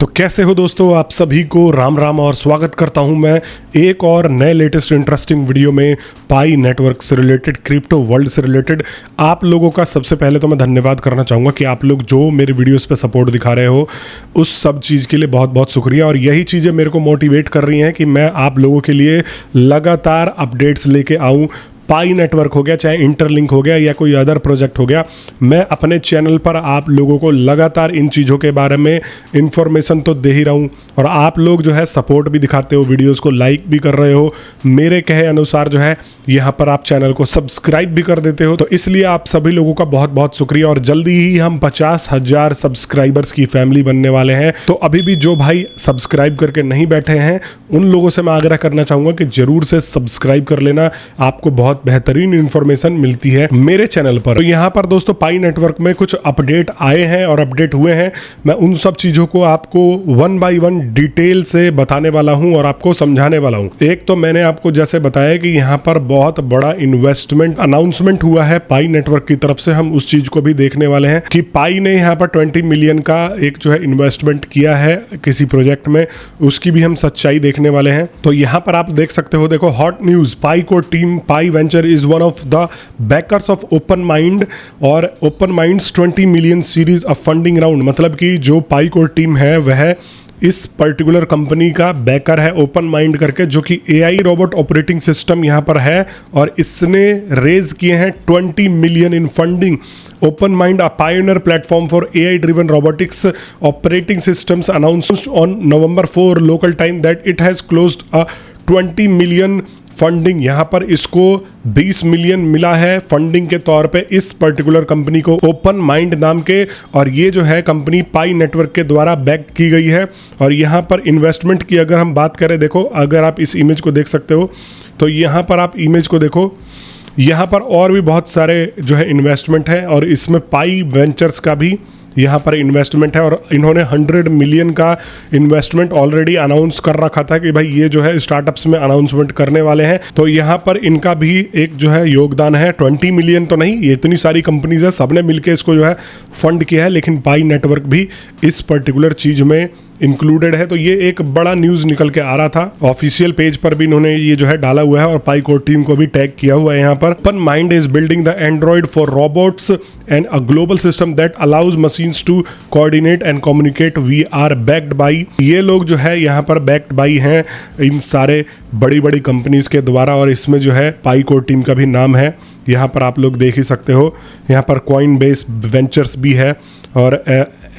तो कैसे हो दोस्तों, आप सभी को राम राम और स्वागत करता हूं मैं एक और नए लेटेस्ट इंटरेस्टिंग वीडियो में पाई नेटवर्क से रिलेटेड, क्रिप्टो वर्ल्ड से रिलेटेड। आप लोगों का सबसे पहले तो मैं धन्यवाद करना चाहूँगा कि आप लोग जो मेरे वीडियोस पे सपोर्ट दिखा रहे हो, उस सब चीज़ के लिए बहुत बहुत शुक्रिया। और यही चीज़ें मेरे को मोटिवेट कर रही हैं कि मैं आप लोगों के लिए लगातार अपडेट्स लेके आऊँ। पाई नेटवर्क हो गया, चाहे इंटरलिंक हो गया या कोई अदर प्रोजेक्ट हो गया, मैं अपने चैनल पर आप लोगों को लगातार इन चीज़ों के बारे में इंफॉर्मेशन तो दे ही रहा हूँ। और आप लोग जो है सपोर्ट भी दिखाते हो, वीडियोस को लाइक भी कर रहे हो, मेरे कहे अनुसार जो है यहाँ पर आप चैनल को सब्सक्राइब भी कर देते हो। तो इसलिए आप सभी लोगों का बहुत बहुत शुक्रिया। और जल्दी ही हम 50,000 सब्सक्राइबर्स की फैमिली बनने वाले हैं। तो अभी भी जो भाई सब्सक्राइब करके नहीं बैठे हैं, उन लोगों से मैं आग्रह करना चाहूँगा कि जरूर से सब्सक्राइब कर लेना, आपको बहुत बेहतरीन इंफॉर्मेशन मिलती है मेरे चैनल पर। तो यहाँ पर दोस्तों पाई नेटवर्क में कुछ अपडेट आए हैं और अपडेट हुए हैं। मैं उन सब चीजों को आपको वन बाय वन डिटेल से बताने वाला हूं और आपको समझाने वाला हूं। एक तो मैंने आपको जैसे बताया कि यहाँ पर बहुत बड़ा इन्वेस्टमेंट अनाउंसमेंट हुआ है पाई नेटवर्क की तरफ से। हम उस चीज को भी देखने वाले हैं कि पाई ने यहाँ पर 20 मिलियन का एक जो है इन्वेस्टमेंट किया है किसी प्रोजेक्ट में, उसकी भी हम सच्चाई देखने वाले हैं। तो यहाँ पर आप देख सकते हो, देखो hot news, Pi core team Pi venture is one of the backers of open mind और open minds 20 million series of funding round. मतलब कि जो पाई कोर टीम है वह इस पर्टिकुलर कंपनी का बैकर है ओपन माइंड करके, जो कि एआई रोबोट ऑपरेटिंग सिस्टम यहाँ पर है। और इसने रेज किए हैं 20 million in funding. Open mind a pioneer platform for AI driven robotics operating systems announced on November 4 local time that it has closed a 20 million funding. यहाँ पर इसको 20 मिलियन मिला है फंडिंग के तौर पे इस पर्टिकुलर कंपनी को, ओपन माइंड नाम के। और ये जो है कंपनी पाई नेटवर्क के द्वारा बैक की गई है। और यहाँ पर इन्वेस्टमेंट की अगर हम बात करें, देखो अगर आप इस इमेज को देख सकते हो, तो यहाँ पर आप इमेज को देखो, यहाँ पर और भी बहुत सारे जो है इन्वेस्टमेंट है। और इसमें पाई वेंचर्स का भी यहाँ पर इन्वेस्टमेंट है। और इन्होंने 100 मिलियन का इन्वेस्टमेंट ऑलरेडी अनाउंस कर रखा था कि भाई ये जो है स्टार्टअप्स में अनाउंसमेंट करने वाले हैं। तो यहाँ पर इनका भी एक जो है योगदान है। 20 मिलियन तो नहीं, ये इतनी सारी कंपनीज है, सबने मिलकर इसको जो है फंड किया है, लेकिन पाई नेटवर्क भी इस पर्टिकुलर चीज में इंक्लूडेड है। तो ये एक बड़ा न्यूज निकल के आ रहा था, ऑफिशियल पेज पर भी इन्होंने ये जो है डाला हुआ है और पाई कोर टीम को भी टैग किया हुआ है यहाँ पर। OpenMind is building the Android for robots and a global system that allows machines to coordinate and communicate. We are backed by, ये लोग जो है यहाँ पर बैक्ड बाई हैं इन सारे बड़ी बड़ी कंपनीज के द्वारा। और इसमें जो है पाई कोर टीम का भी नाम है, यहाँ पर आप लोग देख ही सकते हो। यहाँ पर कॉइनबेस वेंचर्स भी है और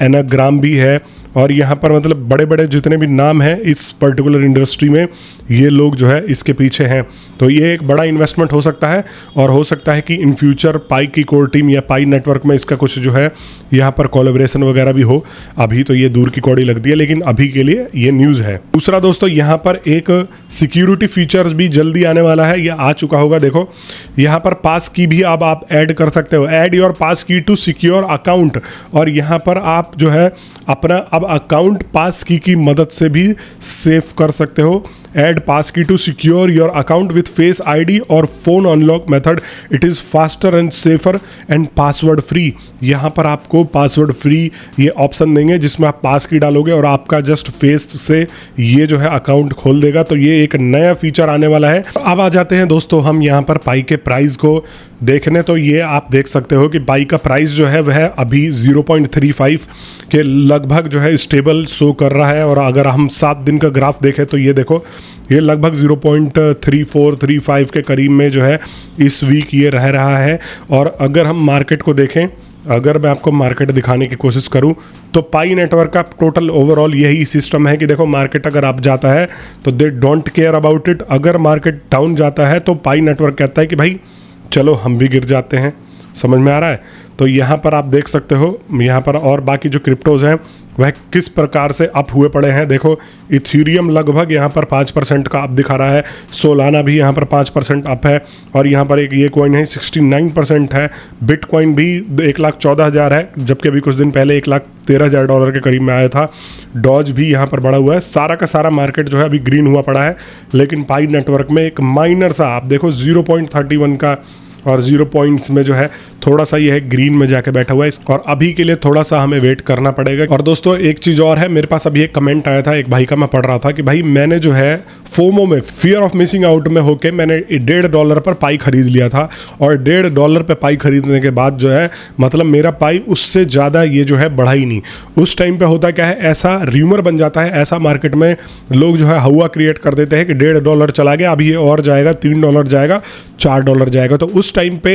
एनाग्राम भी है। और यहाँ पर मतलब बड़े बड़े जितने भी नाम हैं इस पर्टिकुलर इंडस्ट्री में, ये लोग जो है इसके पीछे हैं। तो ये एक बड़ा इन्वेस्टमेंट हो सकता है। और हो सकता है कि इन फ्यूचर पाई की कोर टीम या पाई नेटवर्क में इसका कुछ जो है यहाँ पर कोलैबोरेशन वगैरह भी हो। अभी तो ये दूर की कौड़ी लगती है, लेकिन अभी के लिए ये न्यूज़ है। दूसरा दोस्तों, यहाँ पर एक सिक्योरिटी फीचर्स भी जल्दी आने वाला है, यह आ चुका होगा। देखो यहाँ पर पास की भी अब आप ऐड कर सकते हो, ऐड योर पास की टू सिक्योर अकाउंट। और यहाँ पर आप जो है अपना अब अकाउंट पास की मदद से भी सेव कर सकते हो। Add passkey to secure your account with Face ID और phone unlock method. It is faster and safer and password free. यहाँ पर आपको पासवर्ड फ्री ये ऑप्शन देंगे जिसमें आप पास की डालोगे और आपका जस्ट फेस से ये जो है अकाउंट खोल देगा। तो ये एक नया फीचर आने वाला है। अब आ जाते हैं दोस्तों हम यहाँ पर पाई के प्राइस को देखने। तो ये आप देख सकते हो कि पाई का प्राइस जो है वह अभी 0.35 के लगभग जो है स्टेबल शो कर रहा है। और अगर हम 7 दिन का ग्राफ देखें तो ये देखो, ये लगभग 0.3435 के करीब में जो है इस वीक ये रह रहा है। और अगर हम मार्केट को देखें, अगर मैं आपको मार्केट दिखाने की कोशिश करूं, तो पाई नेटवर्क का टोटल ओवरऑल यही सिस्टम है कि देखो मार्केट अगर आप जाता है तो they don't care about it. अगर मार्केट डाउन जाता है तो पाई नेटवर्क कहता है कि भाई चलो हम भी गिर जाते हैं। समझ में आ रहा है? तो यहाँ पर आप देख सकते हो, यहाँ पर और बाकी जो क्रिप्टोज हैं वह किस प्रकार से अप हुए पड़े हैं। देखो इथीरियम लगभग यहाँ पर 5% का अप दिखा रहा है, सोलाना भी यहाँ पर 5% अप है। और यहाँ पर एक ये कॉइन है 69% है। बिटकॉइन भी 1,14,000 है, जबकि अभी कुछ दिन पहले $1,13,000 के करीब में आया था। डॉज भी यहाँ पर बढ़ा हुआ है। सारा का सारा मार्केट जो है अभी ग्रीन हुआ पड़ा है। लेकिन पाई नेटवर्क में एक माइनर सा आप देखो 0.31 का और 0 पॉइंट्स में जो है थोड़ा सा ये है ग्रीन में जाके बैठा हुआ है, और अभी के लिए थोड़ा सा हमें वेट करना पड़ेगा। और दोस्तों एक चीज और है, मेरे पास अभी एक कमेंट आया था एक भाई का, मैं पढ़ रहा था कि भाई मैंने जो है फोमो में, फियर ऑफ मिसिंग आउट में होके मैंने $1.5 पर पाई खरीद लिया था, और $1.5 पे पाई खरीदने के बाद जो है मतलब मेरा पाई उससे ज़्यादा ये जो है बढ़ा ही नहीं। उस टाइम पे होता क्या है, ऐसा र्यूमर बन जाता है, ऐसा मार्केट में लोग जो है हवा क्रिएट कर देते हैं कि $1.5 चला गया, अभी ये और जाएगा, $3 जाएगा, $4 जाएगा। तो उस टाइम पे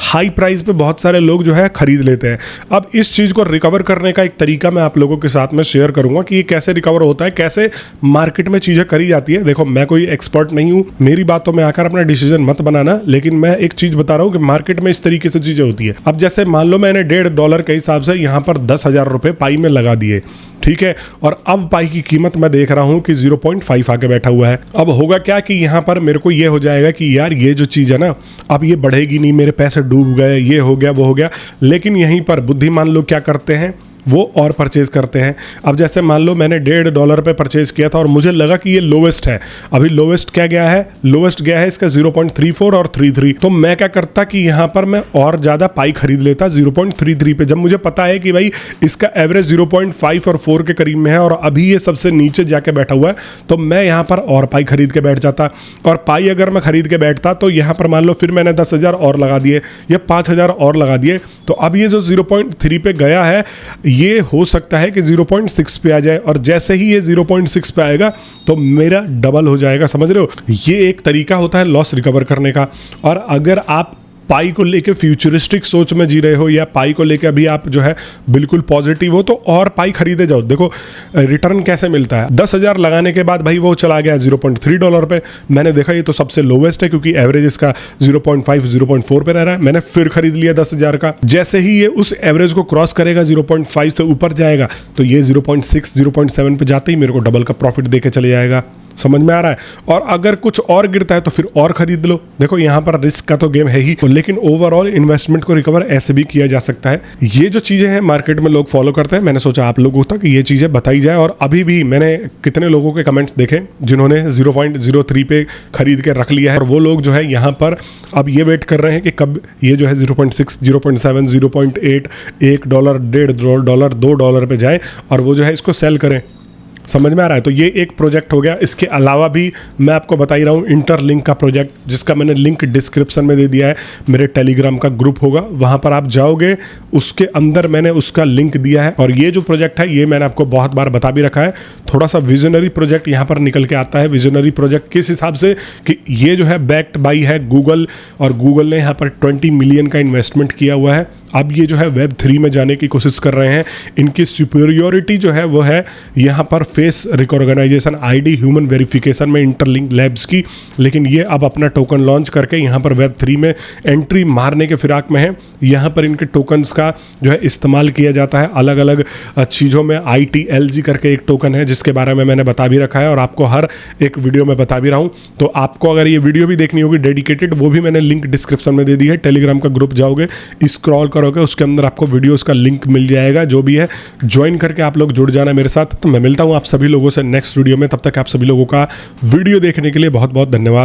हाई प्राइस पे बहुत सारे लोग जो है खरीद लेते हैं। अब इस चीज़ को रिकवर करने का एक तरीका मैं आप लोगों के साथ में शेयर करूंगा कि ये कैसे रिकवर होता है, कैसे मार्केट में चीज़ें करी जाती है। देखो मैं कोई एक्सपर्ट नहीं हूँ, मेरी बातों में आकर अपना डिसीजन मत बनाना, लेकिन मैं एक चीज़ बता रहा हूँ कि मार्केट में इस तरीके से चीज़ें होती है। अब जैसे मान लो मैंने $1.5 के हिसाब से यहाँ पर 10,000 रुपये पाई में लगा दिए, ठीक है, और अब पाई की कीमत मैं देख रहा हूँ कि 0.5 आके बैठा हुआ है। अब होगा क्या कि यहाँ पर मेरे को ये हो जाएगा कि यार ये जो चीज़ है ना, अब ये बढ़ेगी नहीं, मेरे पैसे डूब गए, ये हो गया वो हो गया। लेकिन यहीं पर बुद्धिमान लोग क्या करते हैं, वो और परचेज करते हैं। अब जैसे मान लो मैंने $1.5 पे परचेज किया था और मुझे लगा कि ये लोवेस्ट है, अभी लोवेस्ट क्या गया है, लोवेस्ट गया है इसका 0.34 और 33। तो मैं क्या करता कि यहाँ पर मैं और ज़्यादा पाई खरीद लेता 0.33 पे, जब मुझे पता है कि भाई इसका एवरेज 0.5 और 4 के करीब में है और अभी ये सबसे नीचे जाके बैठा हुआ है, तो मैं यहाँ पर और पाई खरीद के बैठ जाता। और पाई अगर मैं खरीद के बैठता तो यहाँ पर मान लो फिर मैंने 10,000 और लगा दिए या 5,000 और लगा दिए, तो अब ये जो 0.3 पे गया है ये हो सकता है कि 0.6 पे आ जाए, और जैसे ही ये 0.6 पे आएगा तो मेरा डबल हो जाएगा। समझ रहे हो, ये एक तरीका होता है लॉस रिकवर करने का। और अगर आप पाई को लेके फ्यूचरिस्टिक सोच में जी रहे हो या पाई को लेके अभी आप जो है बिल्कुल पॉजिटिव हो, तो और पाई खरीदे जाओ। देखो रिटर्न कैसे मिलता है, 10,000 लगाने के बाद भाई वो चला गया $0.3 पे, मैंने देखा ये तो सबसे लोवेस्ट है क्योंकि एवरेज इसका 0.5 0.4 पे रह रहा है, मैंने फिर खरीद लिया 10,000 का। जैसे ही ये उस एवरेज को क्रॉस करेगा, 0.5 से ऊपर जाएगा, तो ये 0.6 0.7 पे जाते ही मेरे को डबल का प्रॉफिट देके चले जाएगा। समझ में आ रहा है। और अगर कुछ और गिरता है तो फिर और खरीद लो। देखो यहाँ पर रिस्क का तो गेम है ही, लेकिन ओवरऑल इन्वेस्टमेंट को रिकवर ऐसे भी किया जा सकता है। ये जो चीजें हैं मार्केट में लोग फॉलो करते हैं, मैंने सोचा आप लोगों तक ये चीजें बताई जाए। और अभी भी मैंने कितने लोगों के कमेंट्स देखे जिन्होंने 0.03 पे खरीद के रख लिया है, और वो लोग जो है यहाँ पर अब ये वेट कर रहे हैं कि कब ये जो है 0.6 0.7 0.8 $1 $1.5 $2 पे जाए और वो जो है इसको सेल करें। समझ में आ रहा है। तो ये एक प्रोजेक्ट हो गया। इसके अलावा भी मैं आपको बता ही रहा हूँ इंटरलिंक का प्रोजेक्ट, जिसका मैंने लिंक डिस्क्रिप्शन में दे दिया है। मेरे टेलीग्राम का ग्रुप होगा, वहाँ पर आप जाओगे, उसके अंदर मैंने उसका लिंक दिया है। और ये जो प्रोजेक्ट है ये मैंने आपको बहुत बार बता भी रखा है, थोड़ा सा विजनरी प्रोजेक्ट यहाँ पर निकल के आता है। विजनरी प्रोजेक्ट किस हिसाब से कि ये जो है बैक्ड बाई है गूगल, और गूगल ने यहाँ पर 20 मिलियन का इन्वेस्टमेंट किया हुआ है। अब ये जो है Web3 में जाने की कोशिश कर रहे हैं। इनकी सुपीरियोरिटी जो है वो है यहाँ पर face recognition, ID, human verification में इंटरलिंक लैब्स की। लेकिन ये अब अपना टोकन लॉन्च करके यहाँ पर Web3 में एंट्री मारने के फिराक में है। यहाँ पर इनके टोकन्स का जो है इस्तेमाल किया जाता है अलग अलग चीज़ों में। ITLG करके एक टोकन है जिसके बारे में मैंने बता भी रखा है और आपको हर एक वीडियो में बता भी रहा हूँ। तो आपको अगर ये वीडियो भी देखनी होगी डेडिकेटेड, वो भी मैंने लिंक डिस्क्रिप्शन में दे दी है। टेलीग्राम का ग्रुप जाओगे, स्क्रॉल करोगे, उसके अंदर आपको वीडियोस का लिंक मिल जाएगा। जो भी है ज्वाइन करके आप लोग जुड़ जाना मेरे साथ। तो मैं मिलता हूँ आप सभी लोगों से नेक्स्ट वीडियो में। तब तक आप सभी लोगों का वीडियो देखने के लिए बहुत बहुत धन्यवाद।